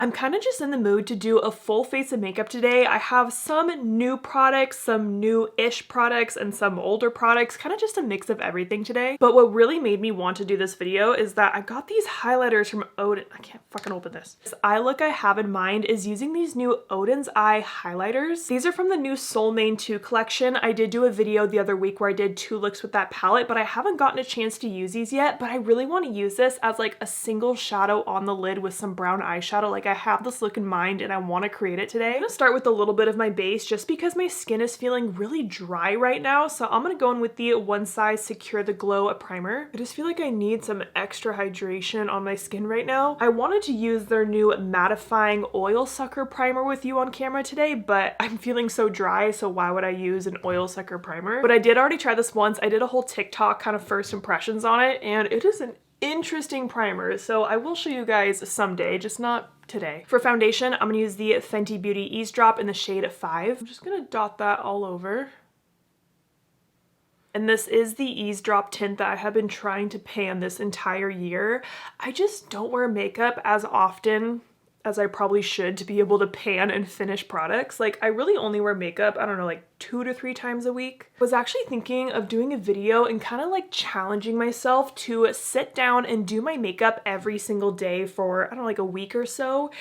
I'm kind of just in the mood to do a full face of makeup today. I have some new products, some new-ish products, and some older products, kind of just a mix of everything today. But what really made me want to do this video is that I got these highlighters from Odin. I can't fucking open this. This eye look I have in mind is using these new Odin's Eye highlighters. These are from the new Soulmane 2 collection. I did do a video the other week where I did 2 looks with that palette, but I haven't gotten a chance to use these yet. But I really want to use this as like a single shadow on the lid with some brown eyeshadow. Like, I have this look in mind and I want to create it today. I'm gonna start with a little bit of my base just because my skin is feeling really dry right now. So I'm gonna go in with the One Size Secure the Glow primer. I just feel like I need some extra hydration on my skin right now. I wanted to use their new mattifying oil sucker primer with you on camera today, but I'm feeling so dry, so why would I use an oil sucker primer? But I did already try this once. I did a whole TikTok kind of first impressions on it, and it is an interesting primer, so I will show you guys someday, just not today. For foundation, I'm gonna use the Fenty Beauty Eavesdrop in the shade 5. I'm just gonna dot that all over. And this is the Eavesdrop tint that I have been trying to pan this entire year. I just don't wear makeup as often as I probably should to be able to pan and finish products. Like, I really only wear makeup, I don't know, like 2 to 3 times a week. I was actually thinking of doing a video and kind of like challenging myself to sit down and do my makeup every single day for, I don't know, like a week or so,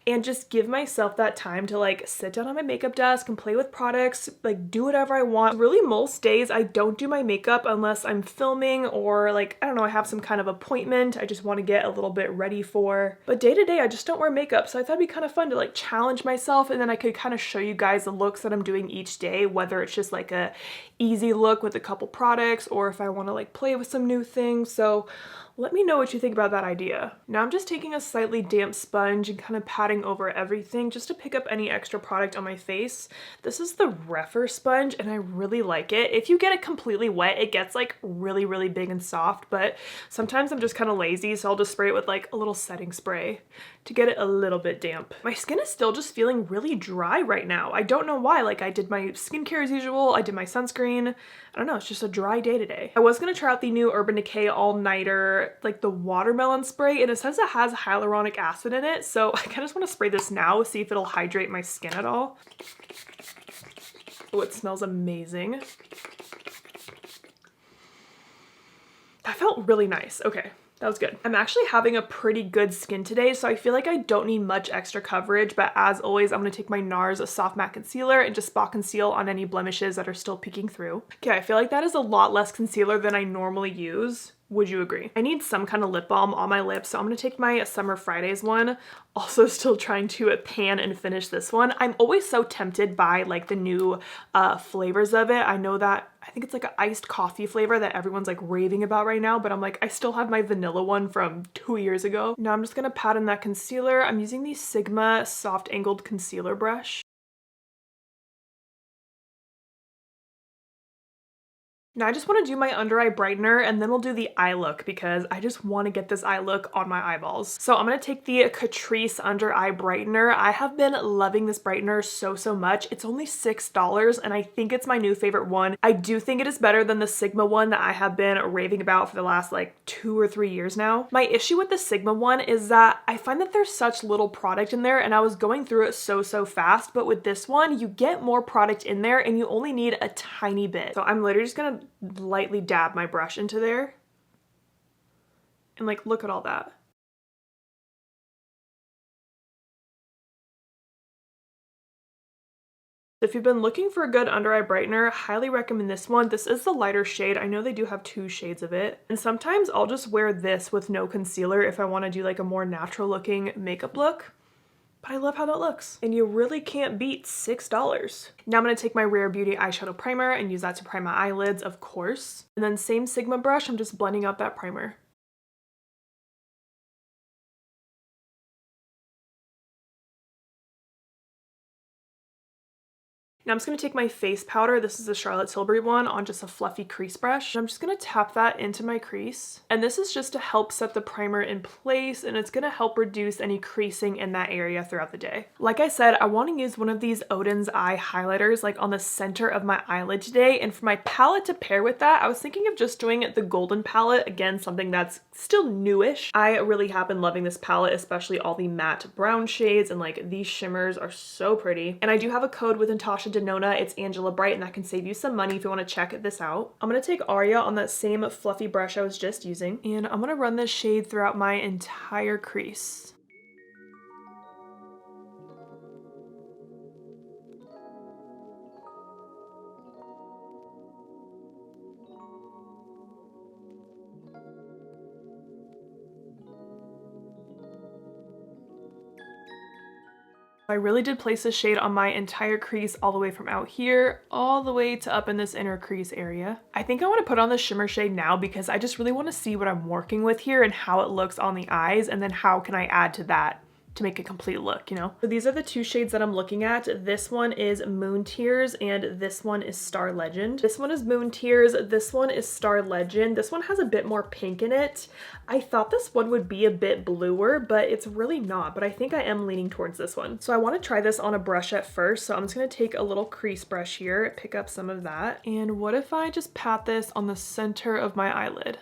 and just give myself that time to like sit down on my makeup desk and play with products, like do whatever I want. Really, most days I don't do my makeup unless I'm filming or like, I don't know, I have some kind of appointment I just want to get a little bit ready for. But day to day, I just don't wear makeup. So I thought it'd be kind of fun to like challenge myself, and then I could kind of show you guys the looks that I'm doing each day, whether it's just like a easy look with a couple products or if I want to like play with some new things. So let me know what you think about that idea. Now I'm just taking a slightly damp sponge and kind of patting over everything just to pick up any extra product on my face. This is the Rephr sponge and I really like it. If you get it completely wet, it gets like really, really big and soft, but sometimes I'm just kind of lazy, so I'll just spray it with like a little setting spray to get it a little bit damp. My skin is still just feeling really dry right now. I don't know why. Like, I did my skincare as usual, I did my sunscreen. I don't know, it's just a dry day today. I was gonna try out the new Urban Decay All-Nighter, like the watermelon spray, and it says it has hyaluronic acid in it, so I kind of just want to spray this now, see if it'll hydrate my skin at all. Oh, it smells amazing. That felt really nice. Okay. That was good. I'm actually having a pretty good skin today, so I feel like I don't need much extra coverage, but as always, I'm going to take my NARS Soft Matte Concealer and just spot conceal on any blemishes that are still peeking through. Okay, I feel like that is a lot less concealer than I normally use. Would you agree? I need some kind of lip balm on my lips, so I'm gonna take my Summer Fridays one. Also still trying to pan and finish this one. I'm always so tempted by like the new flavors of it. I know that, I think it's like an iced coffee flavor that everyone's like raving about right now, but I'm like, I still have my vanilla one from 2 years ago. Now I'm just gonna pat in that concealer. I'm using the Sigma Soft Angled Concealer Brush. Now I just want to do my under eye brightener and then we'll do the eye look because I just want to get this eye look on my eyeballs. So I'm going to take the Catrice under eye brightener. I have been loving this brightener so much. It's only $6 and I think it's my new favorite one. I do think it is better than the Sigma one that I have been raving about for the last like 2 or 3 years now. My issue with the Sigma one is that I find that there's such little product in there and I was going through it so fast, but with this one you get more product in there and you only need a tiny bit. So I'm literally just gonna lightly dab my brush into there and like look at all that. If you've been looking for a good under eye brightener, highly recommend this one. This is the lighter shade. I know they do have 2 shades of it. And sometimes I'll just wear this with no concealer if I want to do like a more natural looking makeup look. But I love how that looks. And you really can't beat $6. Now I'm gonna take my Rare Beauty eyeshadow primer and use that to prime my eyelids, of course. And then same Sigma brush, I'm just blending out that primer. Now I'm just going to take my face powder, this is the Charlotte Tilbury one, on just a fluffy crease brush. And I'm just going to tap that into my crease. And this is just to help set the primer in place, and it's going to help reduce any creasing in that area throughout the day. Like I said, I want to use one of these Odin's eye highlighters like on the center of my eyelid today. And for my palette to pair with that, I was thinking of just doing the Golden palette. Again, something that's still newish. I really have been loving this palette, especially all the matte brown shades, and like these shimmers are so pretty. And I do have a code with Natasha Denona. It's Angela Bright, and that can save you some money if you want to check this out. I'm going to take Aria on that same fluffy brush I was just using, and I'm going to run this shade throughout my entire crease. I really did place this shade on my entire crease, all the way from out here all the way to up in this inner crease area. I think I want to put on the shimmer shade now because I just really want to see what I'm working with here and how it looks on the eyes, and then how can I add to that to make a complete look, you know? So these are the two shades that I'm looking at. This one is Moon Tears and this one is Star Legend. This one is Moon Tears, this one is Star Legend. This one has a bit more pink in it. I thought this one would be a bit bluer, but it's really not, but I think I am leaning towards this one. So I want to try this on a brush at first, so I'm just going to take a little crease brush here, pick up some of that, and what if I just pat this on the center of my eyelid?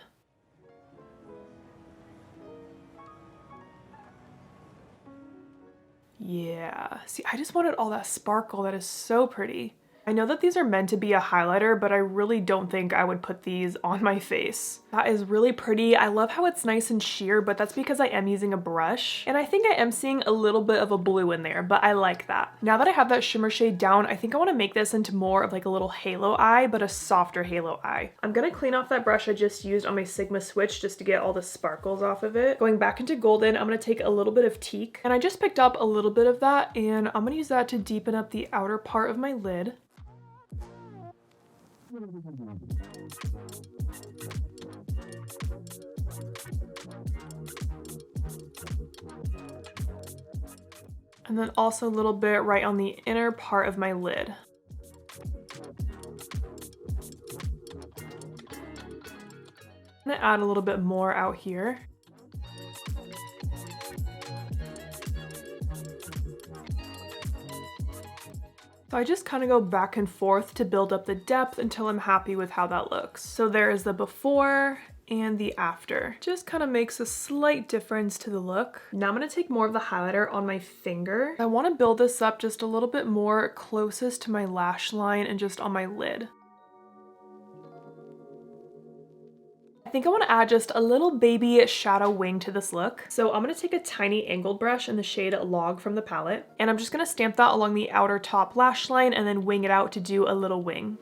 Yeah, see, I just wanted all that sparkle. That is so pretty. I know that these are meant to be a highlighter, but I really don't think I would put these on my face. That is really pretty. I love how it's nice and sheer, but that's because I am using a brush. And I think I am seeing a little bit of a blue in there, but I like that. Now that I have that shimmer shade down, I think I want to make this into more of like a little halo eye, but a softer halo eye. I'm going to clean off that brush I just used on my Sigma switch just to get all the sparkles off of it. Going back into Golden, I'm going to take a little bit of Teak, and I just picked up a little bit of that, and I'm going to use that to deepen up the outer part of my lid. And then also a little bit right on the inner part of my lid. I'm gonna add a little bit more out here. So I just kind of go back and forth to build up the depth until I'm happy with how that looks. So there is the before and the after. Just kind of makes a slight difference to the look. Now I'm going to take more of the highlighter on my finger. I want to build this up just a little bit more closest to my lash line and just on my lid. I think I want to add just a little baby shadow wing to this look. So I'm going to take a tiny angled brush in the shade Log from the palette, and I'm just going to stamp that along the outer top lash line and then wing it out to do a little wing.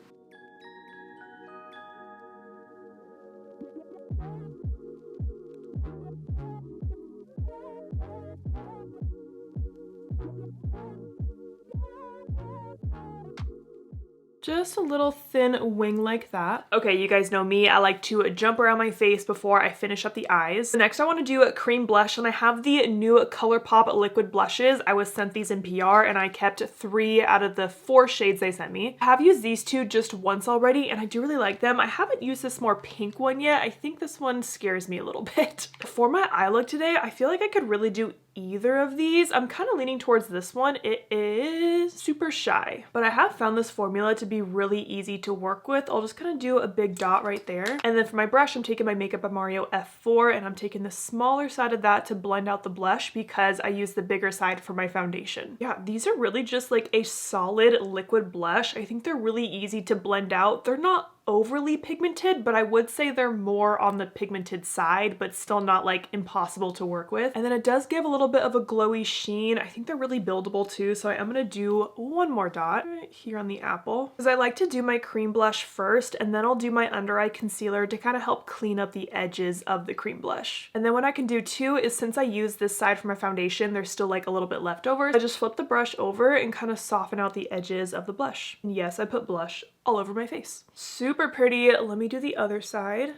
Just a little thin wing like that. Okay, you guys know me. I like to jump around my face before I finish up the eyes. Next, I want to do a cream blush, and I have the new ColourPop liquid blushes. I was sent these in PR, and I kept 3 out of the 4 shades they sent me. I have used these two just once already, and I do really like them. I haven't used this more pink one yet. I think this one scares me a little bit. For my eye look today, I feel like I could really do either of these. I'm kind of leaning towards this one. It is Super Shy, but I have found this formula to be really easy to work with. I'll just kind of do a big dot right there. And then for my brush, I'm taking my Makeup by Mario F4, and I'm taking the smaller side of that to blend out the blush because I use the bigger side for my foundation. Yeah, these are really just like a solid liquid blush. I think they're really easy to blend out. They're not overly pigmented, but I would say they're more on the pigmented side, but still not like impossible to work with. And then it does give a little bit of a glowy sheen. I think they're really buildable too, so I'm gonna do one more dot right here on the apple, because I like to do my cream blush first, and then I'll do my under eye concealer to kind of help clean up the edges of the cream blush. And then what I can do too is, since I use this side for my foundation, there's still like a little bit left over. I just flip the brush over and kind of soften out the edges of the blush. And yes, I put blush all over my face. Super pretty. Let me do the other side.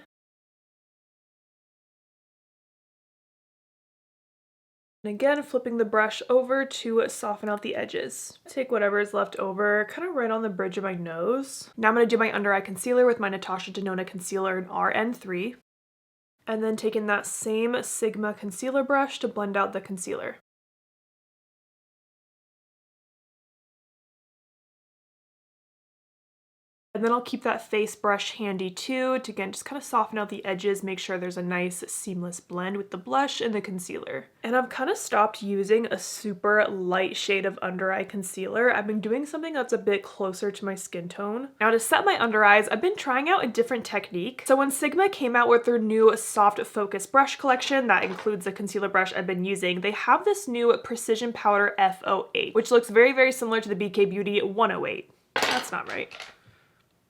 And again, flipping the brush over to soften out the edges. Take whatever is left over, kind of right on the bridge of my nose. Now I'm going to do my under eye concealer with my Natasha Denona concealer in RN3. And then taking that same Sigma concealer brush to blend out the concealer. And then I'll keep that face brush handy too to again just kind of soften out the edges, make sure there's a nice seamless blend with the blush and the concealer. And I've kind of stopped using a super light shade of under eye concealer. I've been doing something that's a bit closer to my skin tone. Now to set my under eyes, I've been trying out a different technique. So when Sigma came out with their new soft focus brush collection that includes the concealer brush I've been using, they have this new Precision Powder F08, which looks very, very similar to the BK Beauty 108. That's not right.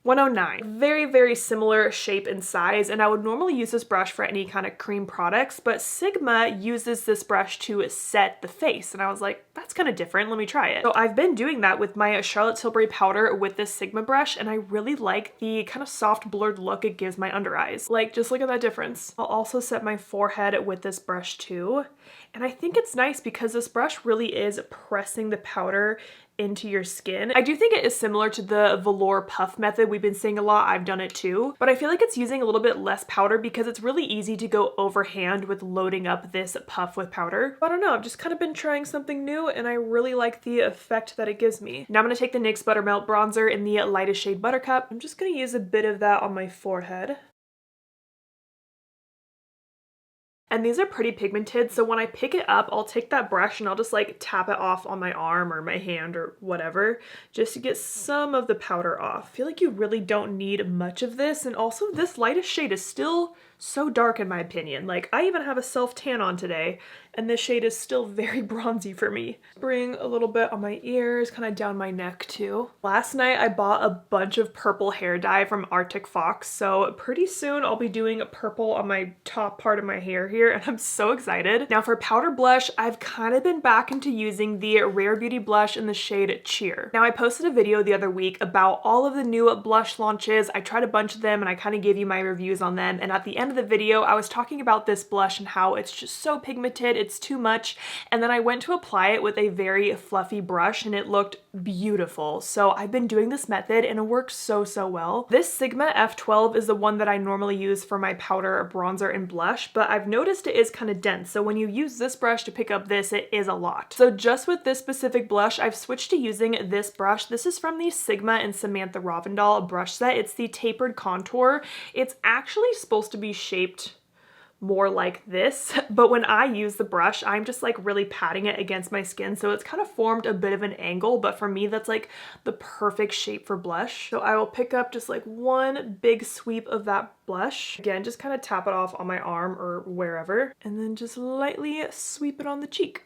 109. Very, very similar shape and size, and I would normally use this brush for any kind of cream products, but Sigma uses this brush to set the face, and I was like, that's kind of different, let me try it. So I've been doing that with my Charlotte Tilbury powder with this Sigma brush, and I really like the kind of soft blurred look it gives my under eyes. Like, just look at that difference. I'll also set my forehead with this brush too, and I think it's nice because this brush really is pressing the powder into your skin. I do think it is similar to the velour puff method we've been seeing a lot. I've done it too, but I feel like it's using a little bit less powder because it's really easy to go overhand with loading up this puff with powder. I don't know, I've just kind of been trying something new and I really like the effect that it gives me. Now I'm gonna take the NYX Buttermelt Bronzer in the lightest shade Buttercup. I'm just gonna use a bit of that on my forehead. And these are pretty pigmented, so when I pick it up, I'll take that brush and I'll just like tap it off on my arm or my hand or whatever, just to get some of the powder off. I feel like you really don't need much of this, and also this lightest shade is still so dark in my opinion. Like, I even have a self tan on today, and this shade is still very bronzy for me. Bring a little bit on my ears, kind of down my neck too. Last night I bought a bunch of purple hair dye from Arctic Fox, so pretty soon I'll be doing purple on my top part of my hair here, and I'm so excited. Now for powder blush, I've kind of been back into using the Rare Beauty blush in the shade Cheer. Now I posted a video the other week about all of the new blush launches. I tried a bunch of them and I kind of gave you my reviews on them, and at the end of the video I was talking about this blush and how it's just so pigmented, it's too much, and then I went to apply it with a very fluffy brush and it looked beautiful. So I've been doing this method and it works so well. This Sigma F12 is the one that I normally use for my powder, bronzer, and blush, but I've noticed it is kind of dense, so when you use this brush to pick up this, it is a lot. So just with this specific blush, I've switched to using this brush. This is from the Sigma and Samantha Ravndahl brush set. It's the Tapered Contour. It's actually supposed to be shaped more like this, but when I use the brush, I'm just like really patting it against my skin, so it's kind of formed a bit of an angle, but for me that's like the perfect shape for blush. So I will pick up just like one big sweep of that blush, again just kind of tap it off on my arm or wherever, and then just lightly sweep it on the cheek.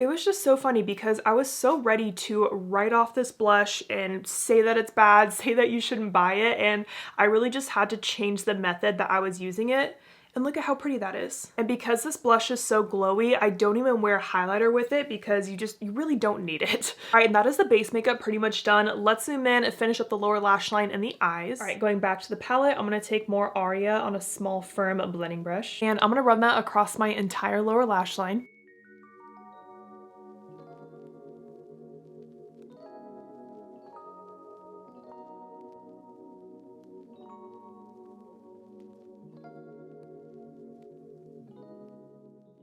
It was just so funny because I was so ready to write off this blush and say that it's bad, say that you shouldn't buy it, and I really just had to change the method that I was using it. And look at how pretty that is. And because this blush is so glowy, I don't even wear highlighter with it because you really don't need it. All right, and that is the base makeup pretty much done. Let's zoom in and finish up the lower lash line and the eyes. All right, going back to the palette, I'm gonna take more Aria on a small firm blending brush, and I'm gonna run that across my entire lower lash line.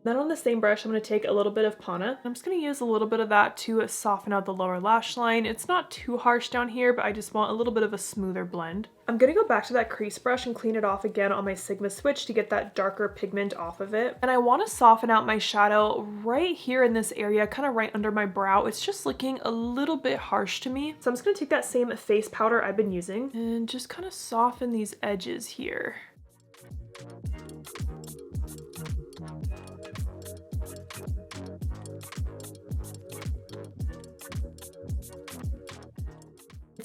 Then on the same brush, I'm going to take a little bit of Pana. I'm just going to use a little bit of that to soften out the lower lash line. It's not too harsh down here, but I just want a little bit of a smoother blend. I'm going to go back to that crease brush and clean it off again on my Sigma switch to get that darker pigment off of it. And I want to soften out my shadow right here in this area, kind of right under my brow. It's just looking a little bit harsh to me. So I'm just going to take that same face powder I've been using and just kind of soften these edges here.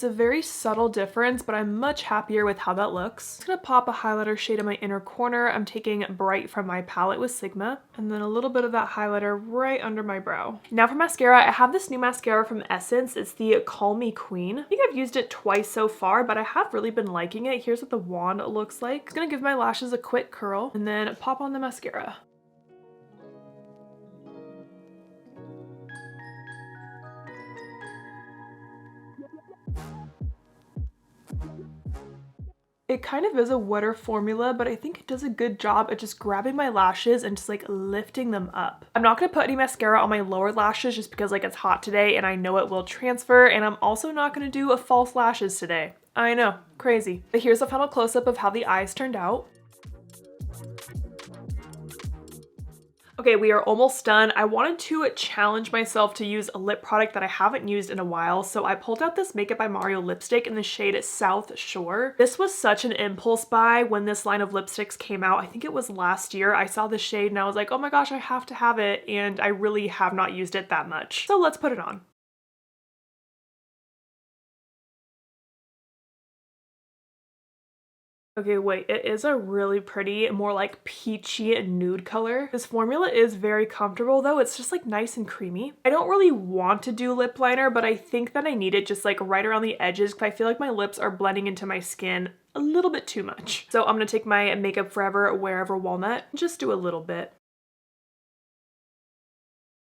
It's a very subtle difference, but I'm much happier with how that looks. I'm just gonna pop a highlighter shade in my inner corner. I'm taking Bright from my palette with Sigma, and then a little bit of that highlighter right under my brow. Now for mascara, I have this new mascara from Essence. It's the Call Me Queen. I think I've used it twice so far, but I have really been liking it. Here's what the wand looks like. I'm gonna give my lashes a quick curl and then pop on the mascara. It kind of is a wetter formula, but I think it does a good job at just grabbing my lashes and just like lifting them up. I'm not gonna put any mascara on my lower lashes just because like it's hot today and I know it will transfer, and I'm also not gonna do a false lashes today. I know, crazy. But here's a final close-up of how the eyes turned out. Okay, we are almost done. I wanted to challenge myself to use a lip product that I haven't used in a while, so I pulled out this Makeup by Mario lipstick in the shade South Shore. This was such an impulse buy when this line of lipsticks came out. I think it was last year. I saw the shade and I was like, oh my gosh, I have to have it, and I really have not used it that much. So let's put it on. Okay, wait, it is a really pretty, more like peachy nude color. This formula is very comfortable though. It's just like nice and creamy. I don't really want to do lip liner, but I think that I need it just like right around the edges because I feel like my lips are blending into my skin a little bit too much. So I'm gonna take my Makeup Forever Wear-Ever Walnut and just do a little bit.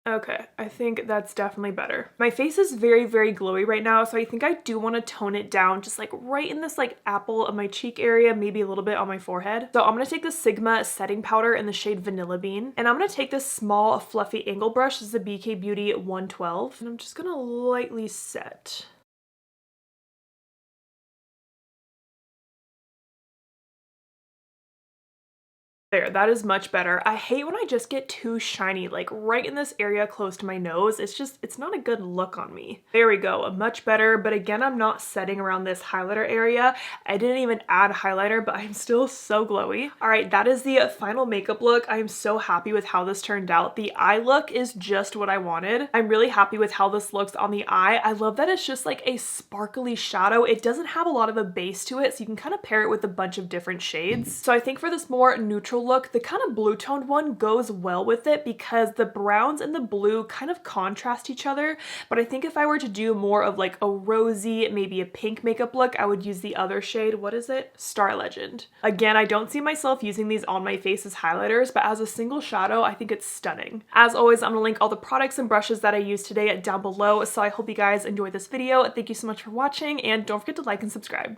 Okay, I think that's definitely better. My face is very, very glowy right now, so I think I do want to tone it down just like right in this like apple of my cheek area, maybe a little bit on my forehead. So I'm gonna take the Sigma setting powder in the shade Vanilla Bean, and I'm gonna take this small fluffy angle brush. This is the BK Beauty 112, and I'm just gonna lightly set. There, that is much better. I hate when I just get too shiny, like right in this area close to my nose. It's not a good look on me. There we go, much better. But again, I'm not setting around this highlighter area. I didn't even add highlighter, but I'm still so glowy. All right, that is the final makeup look. I am so happy with how this turned out. The eye look is just what I wanted. I'm really happy with how this looks on the eye. I love that it's just like a sparkly shadow. It doesn't have a lot of a base to it, so you can kind of pair it with a bunch of different shades. So I think for this more neutral look, the kind of blue toned one goes well with it because the browns and the blue kind of contrast each other. But I think if I were to do more of like a rosy, maybe a pink makeup look, I would use the other shade. What is it? Star Legend. Again, I don't see myself using these on my face as highlighters, but as a single shadow, I think it's stunning. As always, I'm gonna link all the products and brushes that I used today down below. So I hope you guys enjoyed this video. Thank you so much for watching, and don't forget to like and subscribe.